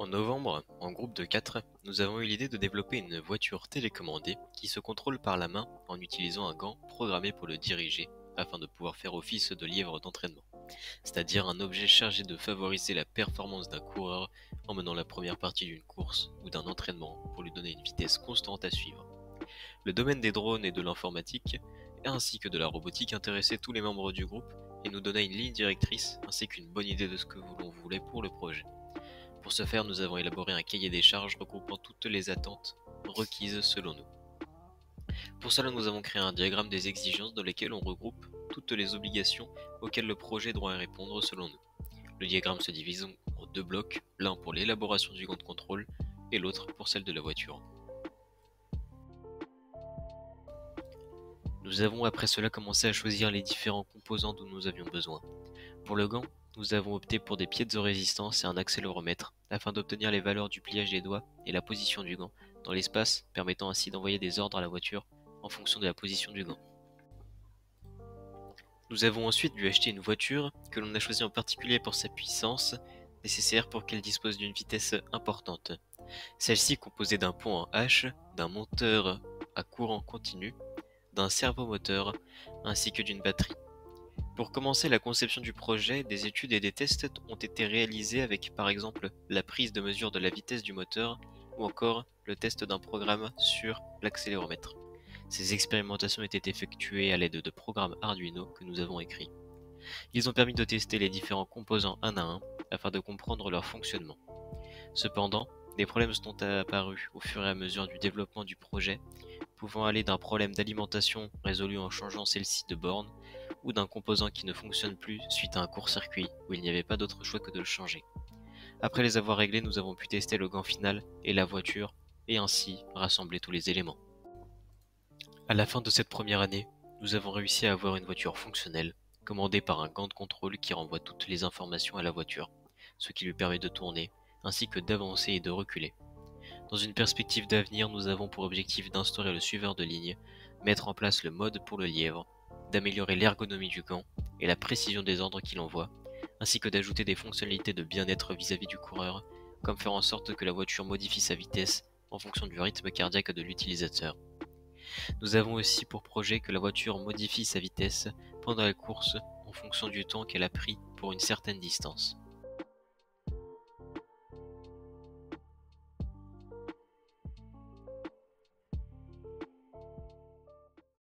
En novembre, en groupe de 4, nous avons eu l'idée de développer une voiture télécommandée qui se contrôle par la main en utilisant un gant programmé pour le diriger afin de pouvoir faire office de lièvre d'entraînement, c'est-à-dire un objet chargé de favoriser la performance d'un coureur en menant la première partie d'une course ou d'un entraînement pour lui donner une vitesse constante à suivre. Le domaine des drones et de l'informatique, ainsi que de la robotique intéressait tous les membres du groupe et nous donna une ligne directrice ainsi qu'une bonne idée de ce que l'on voulait pour le projet. Pour ce faire, nous avons élaboré un cahier des charges regroupant toutes les attentes requises selon nous. Pour cela, nous avons créé un diagramme des exigences dans lesquelles on regroupe toutes les obligations auxquelles le projet doit répondre selon nous. Le diagramme se divise en deux blocs, l'un pour l'élaboration du gant de contrôle et l'autre pour celle de la voiture. Nous avons après cela commencé à choisir les différents composants dont nous avions besoin. Pour le gant, nous avons opté pour des piézo-résistance et un accéléromètre afin d'obtenir les valeurs du pliage des doigts et la position du gant dans l'espace, permettant ainsi d'envoyer des ordres à la voiture en fonction de la position du gant. Nous avons ensuite dû acheter une voiture que l'on a choisie en particulier pour sa puissance nécessaire pour qu'elle dispose d'une vitesse importante. Celle-ci composée d'un pont en H, d'un moteur à courant continu, d'un servomoteur ainsi que d'une batterie. Pour commencer la conception du projet, des études et des tests ont été réalisés avec par exemple la prise de mesure de la vitesse du moteur ou encore le test d'un programme sur l'accéléromètre. Ces expérimentations étaient effectuées à l'aide de programmes Arduino que nous avons écrits. Ils ont permis de tester les différents composants un à un afin de comprendre leur fonctionnement. Cependant, des problèmes sont apparus au fur et à mesure du développement du projet, pouvant aller d'un problème d'alimentation résolu en changeant celle-ci de borne ou d'un composant qui ne fonctionne plus suite à un court-circuit où il n'y avait pas d'autre choix que de le changer. Après les avoir réglés, nous avons pu tester le gant final et la voiture et ainsi rassembler tous les éléments. À la fin de cette première année, nous avons réussi à avoir une voiture fonctionnelle, commandée par un gant de contrôle qui renvoie toutes les informations à la voiture, ce qui lui permet de tourner, ainsi que d'avancer et de reculer. Dans une perspective d'avenir, nous avons pour objectif d'instaurer le suiveur de ligne, mettre en place le mode pour le lièvre, d'améliorer l'ergonomie du gant et la précision des ordres qu'il envoie, ainsi que d'ajouter des fonctionnalités de bien-être vis-à-vis du coureur, comme faire en sorte que la voiture modifie sa vitesse en fonction du rythme cardiaque de l'utilisateur. Nous avons aussi pour projet que la voiture modifie sa vitesse pendant la course en fonction du temps qu'elle a pris pour une certaine distance.